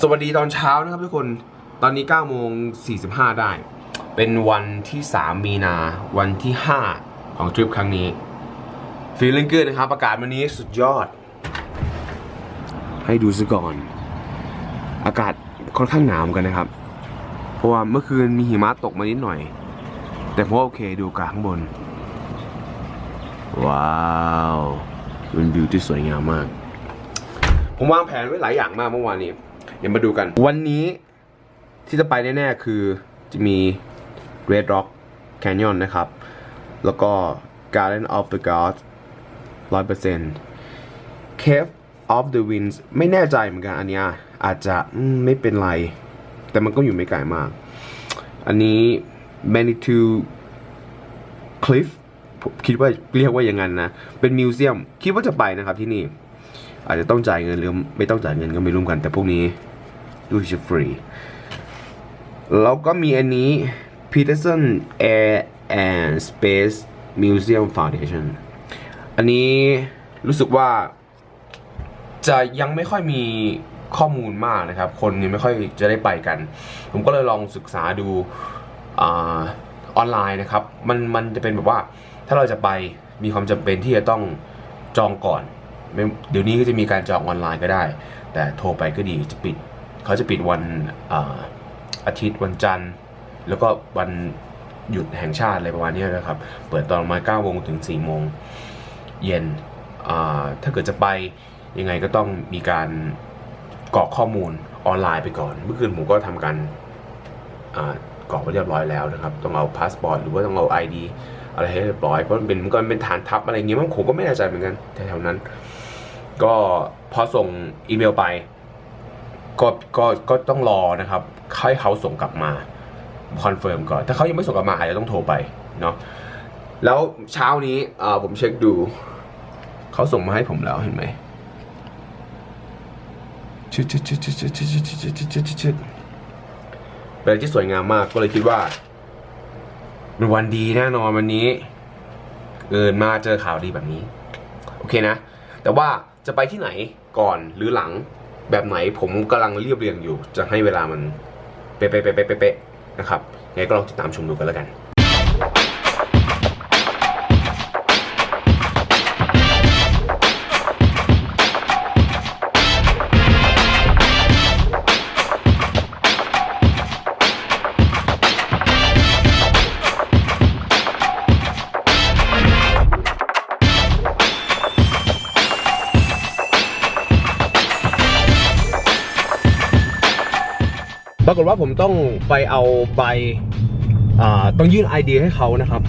สวัสดีตอนเช้านะครับทุกคนตอนนี้9:45ได้เป็นวันที่3มีนาวันที่5ของทริปครั้งนี้ Feeling good นะครับอากาศวันนี้สุดยอดให้ดูซะก่อนอากาศค่อนข้างหนาวกันนะครับเพราะว่าเมื่อคืนมีหิมะตกมานิดหน่อยแต่พอโอเคดูอากาศข้างบนว้าวเป็นวิวที่สวยงามมากผมวางแผนไว้หลายอย่างมากเมื่อวานนี้เดี๋ยวมาดูกันวันนี้ที่จะไปแน่ๆคือจะมี Red Rock Canyon นะครับแล้วก็ Garden of the Gods 100% Cave of the Winds ไม่แน่ใจเหมือนกันอันนี้อาจจะไม่เป็นไรแต่มันก็อยู่ไม่ไกลมากอันนี้ Manitou Cliff คิดว่าเรียกว่าอย่างนั้นนะเป็นมิวเซียมคิดว่าจะไปนะครับที่นี่อาจจะต้องจ่ายเงินหรือไม่ต้องจ่ายเงินก็ไม่รู้กันแต่พวกนี้ดูจะฟรีแล้วก็มีอันนี้ Peterson Air and Space Museum Foundation อันนี้รู้สึกว่าจะยังไม่ค่อยมีข้อมูลมากนะครับคนยังไม่ค่อยจะได้ไปกันผมก็เลยลองศึกษาดูออนไลน์นะครับมันจะเป็นแบบว่าถ้าเราจะไปมีความจำเป็นที่จะต้องจองก่อนเดี๋ยวนี้ก็จะมีการจองออนไลน์ก็ได้แต่โทรไปก็ดีจะปิดเขาจะปิดวันอาทิตย์วันจันทร์แล้วก็วันหยุดแห่งชาติอะไรประมาณนี้นะครับเปิดตอนประมาณ9 โมงถึง4 โมงเย็นถ้าเกิดจะไปยังไงก็ต้องมีการกรอกข้อมูลออนไลน์ไปก่อนเมื่อคืนผมก็ทำการกรอกไปเรียบร้อยแล้วนะครับต้องเอาพาสปอร์ตหรือว่าต้องเอา ID อะไรให้เรียบร้อยเพราะมันเป็นฐานทัพอะไรเงี้ยผมก็ไม่แน่ใจเหมือนกันแถวๆนั้นก็พอส่งอีเมลไปก็ต้องรอนะครับให้เขาส่งกลับมาคอนเฟิร์มก่อนถ้าเขายังไม่ส่งกลับมาอาจจะต้องโทรไปเนาะแล้วเช้านี้ผมเช็คดูเขาส่งมาให้ผมแล้วเห็นไหมเป็นอะไรที่สวยงามมากก็เลยคิดว่าเป็นวันดีแน่นอนวันนี้มาเจอข่าวดีแบบนี้โอเคนะแต่ว่าจะไปที่ไหนก่อนหรือหลังแบบไหนผมกำลังเรียบเรียงอยู่จะให้เวลามันเป๊ะๆนะครับไงก็ลองติดตามชมดูกันแล้วกันปรากฏว่าผมต้องไปเอาใบต้องยื่น ID ให้เขานะครับ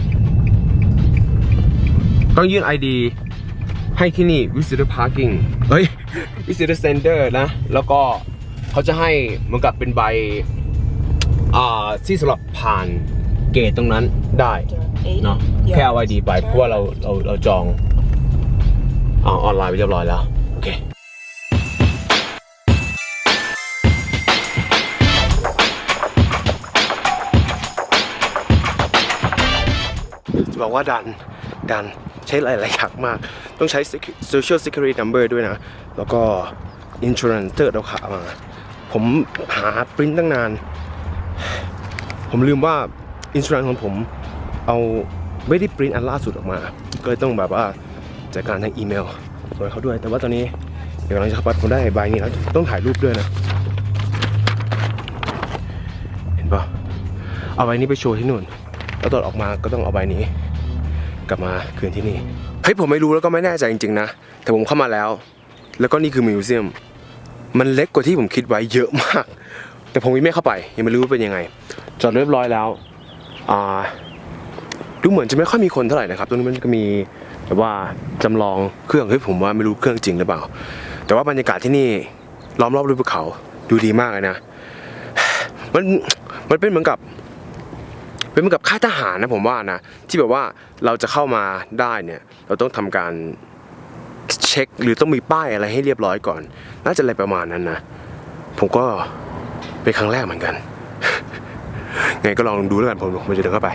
ต้องยื่น ID ให้ที่นี่ Visitor Parking Visitor Center นะแล้วก็เขาจะให้เหมือนกับเป็นใบที่สำหรับผ่านเกตตรงนั้นได้เนาะแค่เอา ID ไปเพราะว่าเราจองออนไลน์ไปเรียบร้อยแล้วโอเคบอกว่าดันใช้หลายๆอย่างมากต้องใช้ social security number ด้วยนะแล้วก็ insurance เราขามาผมหาปริ้นตั้งนานผมลืมว่า insurance ของผมเอาไม่ได้ปริ้นอันล่าสุดออกมาก็เลยต้องแบบว่าจัดการทางอีเมลส่งให้เขาด้วยแต่ว่าตอนนี้เดี๋ยวกำลังจะขับผมได้ใบนี้แล้วต้องถ่ายรูปด้วยนะเห็นปะเอาใบนี้ไปโชว์ที่นู่นแล้วตอนออกมาก็ต้องเอาใบนี้กลับมาคืนที่นี่เฮ้ยผมไม่รู้แล้วก็ไม่แน่ใจจริงๆนะแต่ผมเข้ามาแล้วก็นี่คือมิวเซียมมันเล็กกว่าที่ผมคิดไว้เยอะมากแต่ผมยังไม่เข้าไปยังไม่รู้ว่าเป็นยังไงจอดเรียบร้อยแล้วดูเหมือนจะไม่ค่อยมีคนเท่าไหร่นะครับตรงนี้มันก็มีแบบว่าจำลองเครื่องเฮ้ยผมว่าไม่รู้เครื่องจริงหรือเปล่าแต่ว่าบรรยากาศที่นี่ล้อมรอบด้วยภูเขาดูดีมากเลยนะมันเป็นเหมือนกับค่ายทหารนะผมว่านะที่แบบว่าเราจะเข้ามาได้เนี่ยเราต้องทำการเช็คหรือต้องมีป้ายอะไรให้เรียบร้อยก่อนน่าจะอะไรประมาณนั้นนะผมก็เป็นครั้งแรกเหมือนกัน ไงก็ลองดูแล้วกันผมจะเดินเข้าไป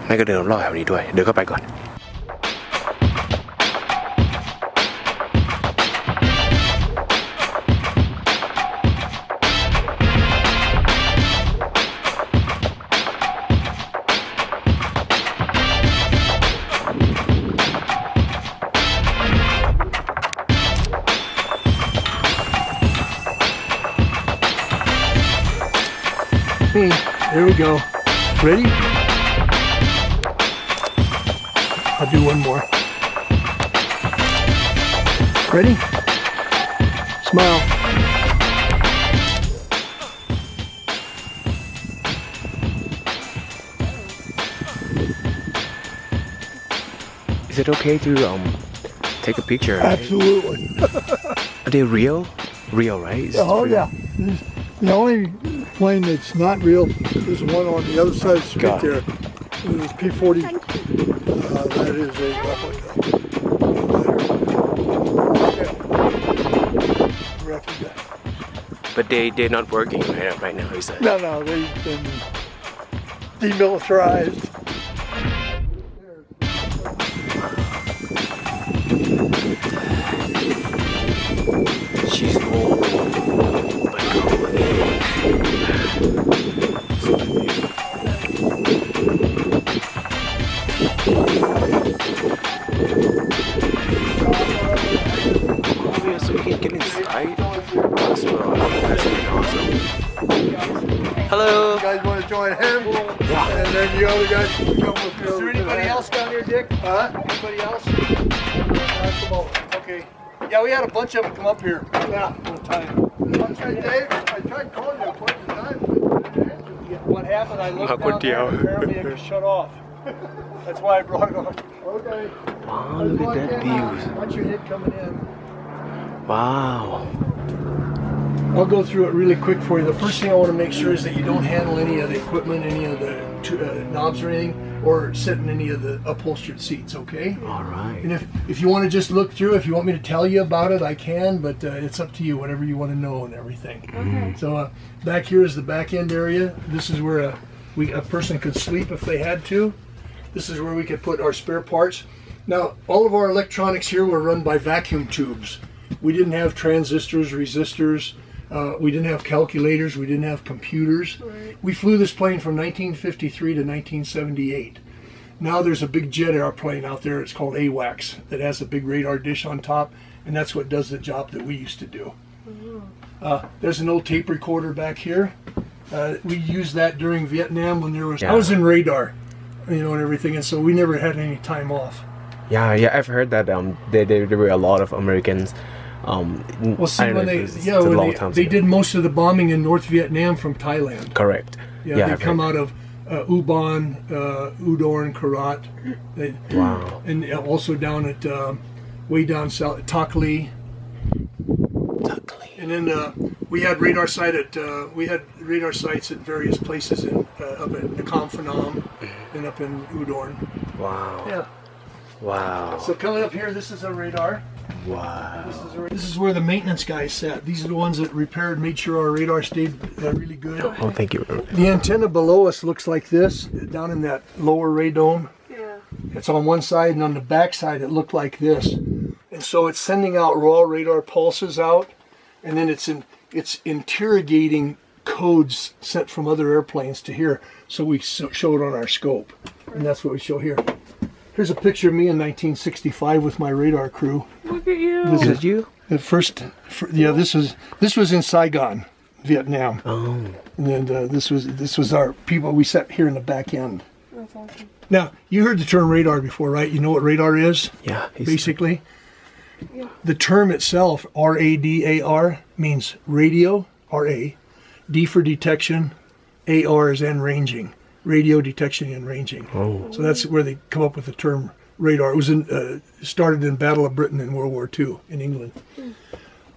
ไม่ก็เดินรอบแถวนี้ด้วยเดินเข้าไปก่อน ผ we go. Ready? I'll do one more. Ready? Smile. Is it okay to take a picture? Right? Absolutely. Are they real? Real, right? Is it Oh real? yeah. The only plane that's not real is the one on the other side of the street God. there. It is P-40. That is a replica. But they're not working right now, is it? No, they've been demilitarized. She's old, but cool again. Oh, so we can get inside. That's pretty awesome. Hello. You guys want to join him? Yeah. And then the other guys can come with you. Is there anybody else down here, Dick? Huh? Anybody else? Okay. Yeah, we had a bunch of them come up here. Yeah, one time. Dave, I tried calling you a bunch of times. What happened? I looked down there and apparently it just shut off. That's why I brought it on. Okay. Wow, look at that view. Watch your head coming in. Wow. I'll go through it really quick for you. The first thing I want to make sure is that you don't handle any of the equipment, any of the knobs or anything, or sit in any of the upholstered seats, okay? All right. And if you want to just look through, if you want me to tell you about it, I can, but it's up to you, whatever you want to know and everything. Okay. So back here is the back end area. This is where a person could sleep if they had to. This is where we could put our spare parts. Now, all of our electronics here were run by vacuum tubes. We didn't have transistors, resistors. We didn't have calculators. We didn't have computers. Right. We flew this plane from 1953 to 1978. Now there's a big jet airplane out there. It's called AWACS that has a big radar dish on top, and that's what does the job that we used to do. There's an old tape recorder back here. We used that during Vietnam when there was. I was in radar, and everything, and so we never had any time off. Yeah, I've heard that there were a lot of Americans. Well, see, when they did most of the bombing in North Vietnam from Thailand. Correct. Yeah, they come out of Ubon, Udorn, Karat. Wow. And also down at way down south, Tak Ly. And then we had radar sites at various places in up at Nakhon Phanom and up in Udorn. Wow. Yeah. Wow. So coming up here, this is our radar. Wow. This is where the maintenance guys sat. These are the ones that repaired, made sure our radar stayed really good. Oh, thank you. The antenna below us looks like this, down in that lower radome. Yeah. It's on one side, and on the back side it looked like this. And so it's sending out raw radar pulses out, and then it's interrogating codes sent from other airplanes to here. So we show it on our scope, and that's what we show here. Here's a picture of me in 1965 with my radar crew. Look at you. This Is it you? The first, this was in Saigon, Vietnam. Oh. And then this was our people. We sat here in the back end. That's awesome. Now you heard the term radar before, right? You know what radar is? Yeah. Basically, Yeah. the term itself, RADAR, means radio, RA, D for detection, AR is end ranging. Radio detection and ranging. Oh. So that's where they come up with the term radar. It was started in Battle of Britain in World War II in England.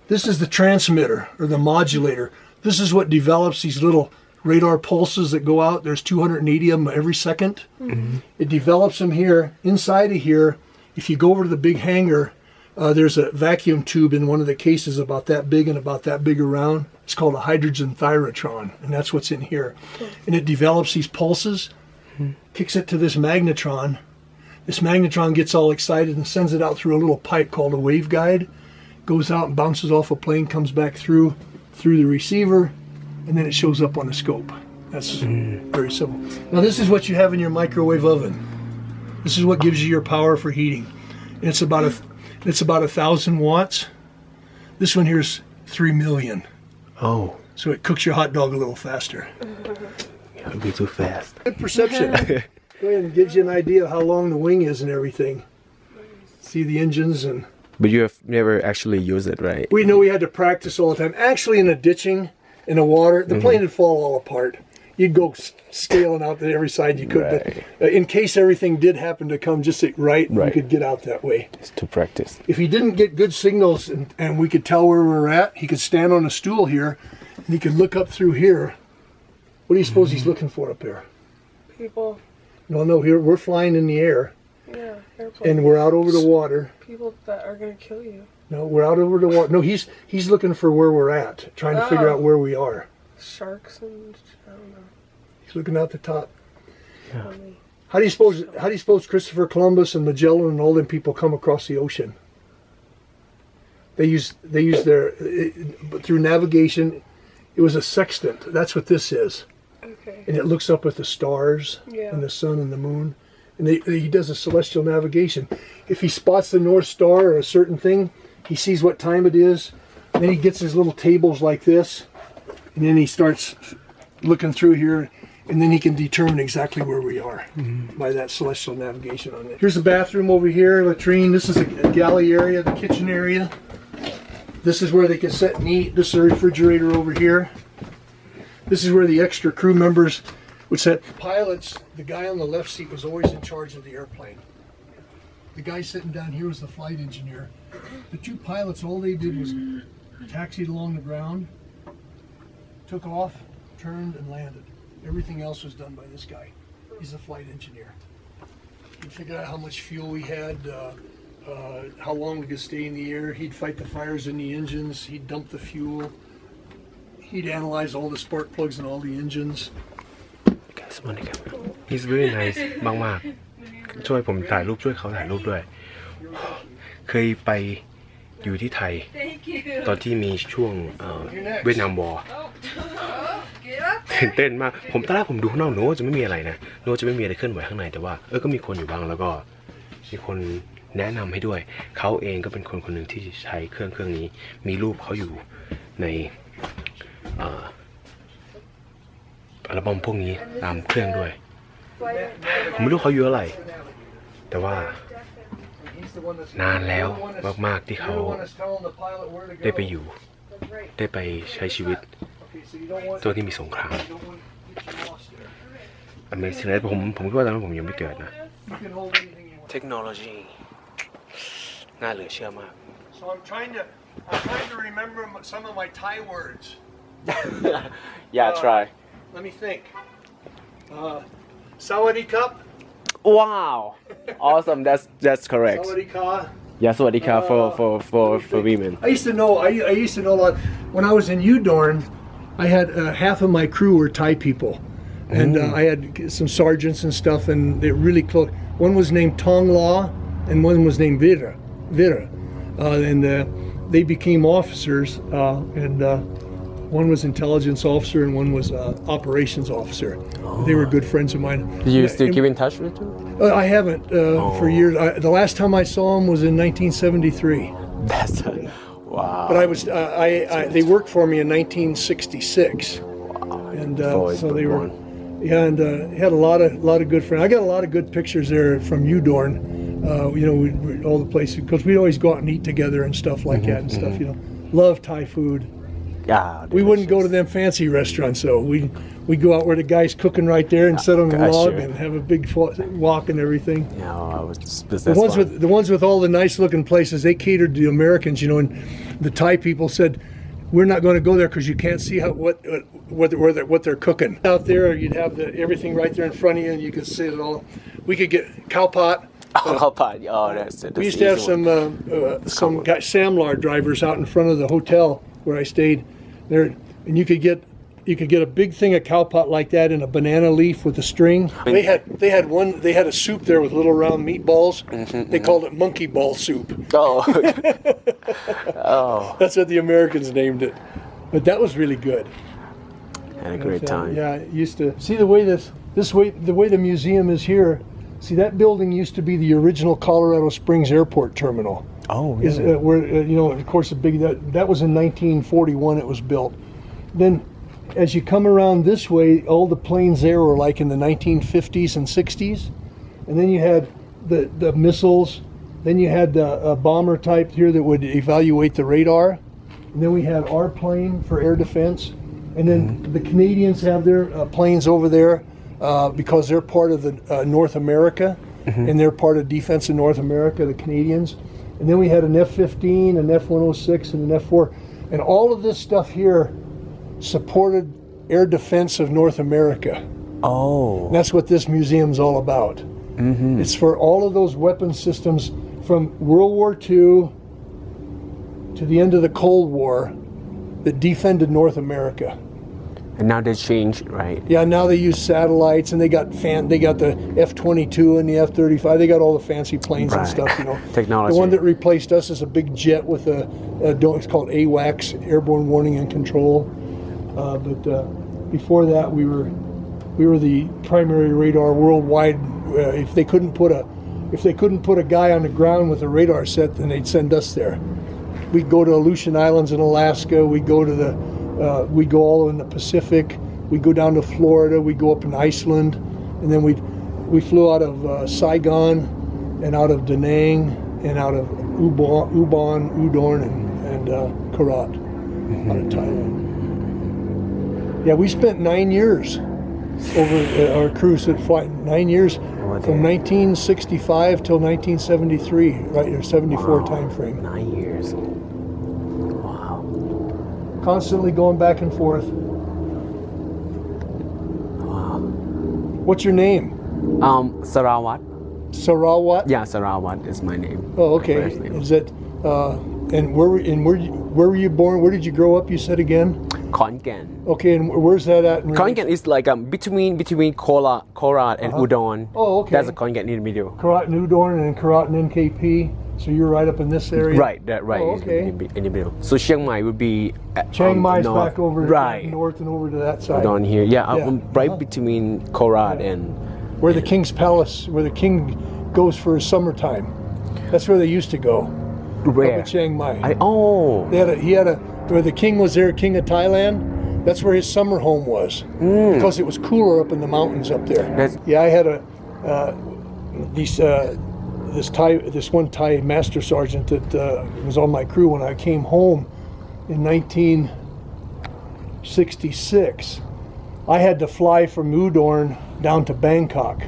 This is the transmitter or the modulator. This is what develops these little radar pulses that go out. There's 280 of them every second. Mm-hmm. It develops them here. Inside of here, if you go over to the big hangar, there's a vacuum tube in one of the cases about that big and about that big around. It's called a hydrogen thyrotron, and that's what's in here. And it develops these pulses, kicks it to this magnetron. This magnetron gets all excited and sends it out through a little pipe called a waveguide. Goes out and bounces off a plane, comes back through the receiver, and then it shows up on the scope. That's very simple. Now this is what you have in your microwave oven. This is what gives you your power for heating. And it's about 1,000 watts. This one here is 3 million. Oh. So it cooks your hot dog a little faster. Yeah. it'll be too fast. Good perception. Go ahead and gives you an idea of how long the wing is and everything. See the engines and. But you have never actually used it, right? We know we had to practice all the time. Actually, in the ditching, in the water, the plane would fall all apart. You'd go scaling out to every side you could, Right. but in case everything did happen to come just right, you could get out that way. It's to practice. If he didn't get good signals and we could tell where we were at, he could stand on a stool here and he could look up through here. What do you suppose he's looking for up there? People. No, here we're flying in the air Yeah, airplane. and we're out over the water. People that are gonna kill you. No, we're out over the water. No, he's looking for where we're at, trying to figure out where we are. Sharks and I don't know. He's looking out the top. Funny. How do you suppose Christopher Columbus and Magellan and all them people come across the ocean? They use their through navigation. It was a sextant. That's what this is. Okay. And it looks up at the stars and the sun and the moon. And he does a celestial navigation. If he spots the North Star or a certain thing, he sees what time it is. And then he gets his little tables like this. And then he starts looking through here. And then he can determine exactly where we are by that celestial navigation on it. Here's a bathroom over here, latrine. This is a galley area, the kitchen area. This is where they can sit and eat. This is a refrigerator over here. This is where the extra crew members would sit. Pilots, the guy on the left seat was always in charge of the airplane. The guy sitting down here was the flight engineer. The two pilots, all they did was taxied along the ground, took off, turned, and landed. Everything else was done by this guy. He's a flight engineer. He'd figure out how much fuel we had, how long we could stay in the air. He'd fight the fires in the engines. He'd dump the fuel. He'd analyze all the spark plugs in all the engines. Guys, one again. He's very nice มากๆช่วยผมถ่ายรูปช่วยเขาถ่ายรูปด้วย เคยไปอยู่ที่ไทย ตอนที่มีช่วงเวียดนามวอร์ตื่นเต้นมากตอนแรกผมดูข้างนอกโน้จะไม่มีอะไรนะโน้จะไม่มีอะไรเคลื่อนไหวข้างในแต่ว่าก็มีคนอยู่บ้างแล้วก็มีคนแนะนำให้ด้วยเขาเองก็เป็นคนหนึ่งที่ใช้เครื่องนี้มีรูปเขาอยู่ในอัลบั้มพวกนี้ตามเครื่องด้วยผมไม่รู้เขาอยู่อะไรแต่ว่านานแล้วมากๆที่เขาได้ไปอยู่ได้ไปใช้ชีวิตตัวที่มีสงคราม Amazing เลยผมคิดว่าตอนนั้นผมยังไม่เกิดนะเทคโนโลยีน่าเหลือเชื่อมาก So I'm trying to remember some of my Thai words. Yeah, try. Let me think. Sawadee Cup. Wow, awesome. That's correct. Sawadee Ka. Yeah, สวัสดีครับ for women. I used to know a lot. When I was in Udorn, I had half of my crew were Thai people, and I had some sergeants and stuff, and they're really close. One was named Tong Law, and one was named Vira, and they became officers, and one was intelligence officer and one was operations officer. They were good friends of mine. Do you still keep in touch with them? I haven't for years. The last time I saw them was in 1973. That's wow. But I was they worked for me in 1966. Wow. And so they were. Yeah, and had a lot of good friends. I got a lot of good pictures there from Udorn. All the places because we always go out and eat together and stuff like that and stuff. Love Thai food. Yeah, we wouldn't go to them fancy restaurants though. We go out where the guy's cooking right there and sit on the log and have a big walk and everything. Yeah, the ones with all the nice looking places, they catered to the Americans, and the Thai people said, "We're not going to go there because you can't see what they're cooking." Out there, you'd have everything right there in front of you, and you could see it all. We could get cow pot. We used to have some Samlar drivers out in front of the hotel where I stayed there, and you could get a big thing of cow pot like that in a banana leaf with a string. They had a soup there with little round meatballs. They called it monkey ball soup. That's what the Americans named it. But that was really good. Had a great time. Yeah, I used to see the way the museum is here. See, that building used to be the original Colorado Springs Airport terminal. Oh, yeah. Where of course, that was in 1941. It was built. Then as you come around this way, all the planes there were like in the 1950s and 60s, and then you had the missiles, then you had the bomber type here that would evaluate the radar, and then we had our plane for air defense, and then the Canadians have their planes over there because they're part of the North America, and they're part of defense in North America, the Canadians, and then we had an F-15, an F-106, and an F-4, and all of this stuff here supported air defense of North America. Oh. And that's what this museum's all about. It's for all of those weapon systems from World War II to the end of the Cold War that defended North America. And now they changed, right? Yeah, now they use satellites, and they got the F-22 and the F-35. They got all the fancy planes and Right. stuff, you know. Technology. The one that replaced us is a big jet with it's called AWACS, Airborne Warning and Control. But before that, we were the primary radar worldwide. If they couldn't put a guy on the ground with a radar set, then they'd send us there. We'd go to Aleutian Islands in Alaska. We go all in the Pacific. We go down to Florida. We go up in Iceland, and then we flew out of Saigon, and out of Da Nang, and out of Ubon, Udorn, and Korat, out of Thailand. Yeah, we spent 9 years over our cruise at flight. 9 years from 1965 till 1973, right, or 74 time frame. 9 years. Wow. Constantly going back and forth. Wow. What's your name? Sarawat. Sarawat? Yeah, Sarawat is my name. Oh, okay. First name. Is that and where were you born? Where did you grow up? You said again? Khon-Kaen. Okay, and where's that at? Khon-Kaen is like between Korat and Udon. Oh, okay. That's a Khon-Kaen in the middle. Karat and Udorn and Karat and NKP. So you're right up in this area? Right, right. Oh, is okay. in the middle. So Chiang Mai would be Chiang Mai's north. back over Right. north and over to that side. Down here. Yeah, Yeah. I'm right between Korat and Where the king's palace, where the king goes for his summertime. That's where they used to go. where? Up in Chiang Mai. He had a where the king was there, king of Thailand. That's where his summer home was, because it was cooler up in the mountains up there. Yeah, I had this one Thai master sergeant that was on my crew when I came home in 1966. I had to fly from Udorn down to Bangkok,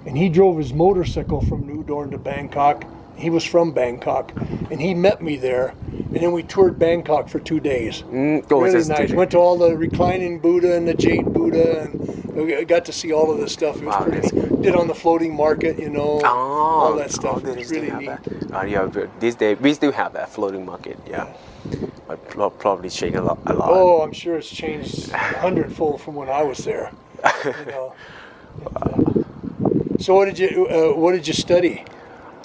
and he drove his motorcycle from Udorn to Bangkok. He was from Bangkok, and he met me there, and then we toured Bangkok for 2 days. Really nice. Went to all the reclining Buddha and the jade Buddha, and we got to see all of this stuff. It was pretty. Did on the floating market, you know, all that stuff. It was really neat. Yeah, these days we still have that floating market. Yeah, but probably changed a lot. Oh, I'm sure it's changed 100-fold from when I was there. You know. So what did you study?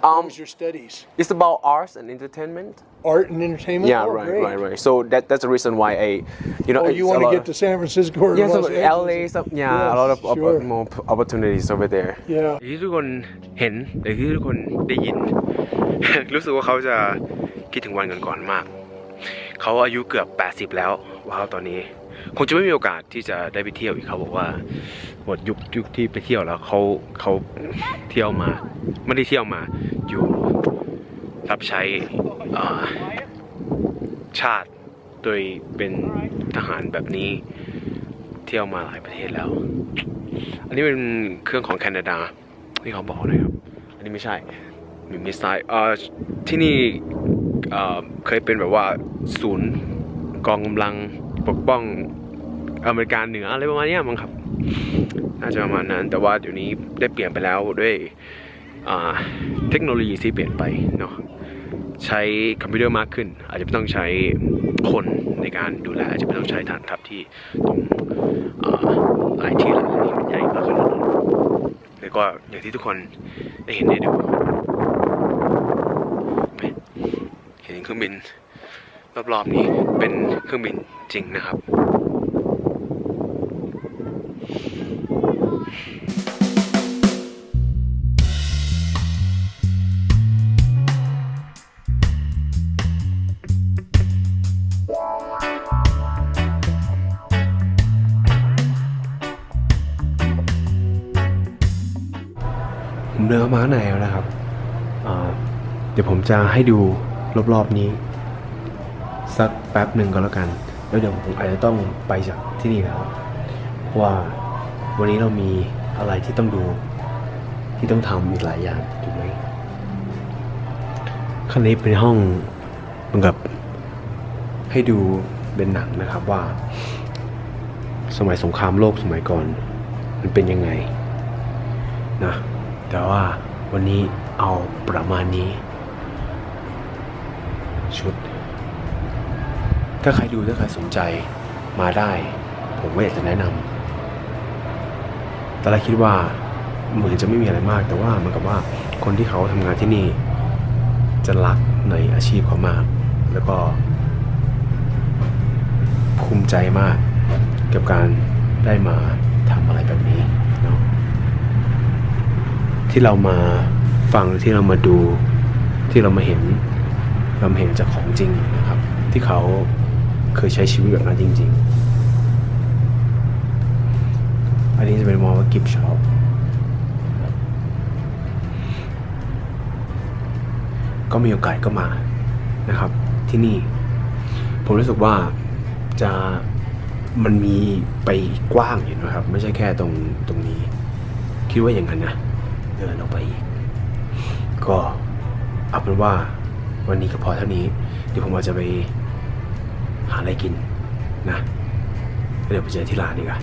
What was your studies? It's about arts and entertainment. Art and entertainment. Yeah, oh, right. So that's the reason why you want to get to San Francisco or Los Angeles? LA, a lot of more opportunities over there. Yeah. ที่ทุกคนเห็นหรือที่ทุกคนได้ยิน รู้สึกว่าเขาจะคิดถึงวันก่อนๆมาก เขาอายุเกือบ80แล้วว้าวตอนนี้คงจะไม่มีโอกาสที่จะได้ไปเที่ยวอีกเขาบอกว่าหมดยุคที่ไปเที่ยวแล้วเขาเที่ยวมาไม่ได้เที่ยวมาอยู่รับใช้ชาติโดยเป็นทหารแบบนี้เที่ยวมาหลายประเทศแล้วอันนี้เป็นเครื่องของแคนาดาที่เขาบอกนะครับอันนี้ไม่ใช่มีมิสไซล์ที่นี่เคยเป็นแบบว่าศูนย์กองกำลังปกป้องอเมริกาเหนืออะไรประมาณนี้มั้งครับน่าจะประมาณนั้นแต่ว่าเดี๋ยวนี้ได้เปลี่ยนไปแล้วด้วยเทคโนโลยีที่เปลี่ยนไปเนาะใช้คอมพิวเตอร์มากขึ้นอาจจะไม่ต้องใช้คนในการดูแลอาจจะไม่ต้องใช้ฐานทัพที่ตรงหลายที่หลายที่มันใหญ่มากขนาดนั้นแล้วก็อย่างที่ทุกคนได้เห็นได้ดูเห็นเครื่องบินรอบๆนี้เป็นเครื่องบินจริงนะครับ ผมเดินเข้ามาข้างในแล้วนะครับเดี๋ยวผมจะให้ดูรอบๆนี้สักแป๊บหนึ่งก็แล้วกันแล้วเดี๋ยวผมอาจจะต้องไปจากที่นี่แล้วเพราะว่าวันนี้เรามีอะไรที่ต้องดูที่ต้องทำอีกหลายอย่างถูกไหมข้างในเป็นห้องเหมือนกับให้ดูเป็นหนังนะครับว่าสมัยสงครามโลกสมัยก่อนมันเป็นยังไงนะแต่ว่าวันนี้เอาประมาณนี้ชุดถ้าใครดูถ้าใครสนใจมาได้ผมก็อยากจะแนะนำแต่เราคิดว่าเหมือนจะไม่มีอะไรมากแต่ว่าเหมือนกับว่าคนที่เขาทำงานที่นี่จะรักในอาชีพเขามากแล้วก็ภูมิใจมากกับการได้มาทำอะไรแบบนี้เนาะที่เรามาฟังที่เรามาดูที่เรามาเห็นจากของจริงนะครับที่เขาเคยใช้ชีวิตแบบนั้นจริงๆอันนี้จะเป็นมองว่ากิฟต์ช็อปก็มีโอกาสก็มานะครับที่นี่ผมรู้สึกว่ามันมีไปกว้างอยู่นะครับไม่ใช่แค่ตรงนี้คิดว่าอย่างนั้นนะเดินออกไปอีกก็เอาเป็นว่าวันนี้ก็พอเท่านี้เดี๋ยวผมอาจจะไปหาอะไรกินนะเดี๋ยวไปเจอที่ร้านดีกว่า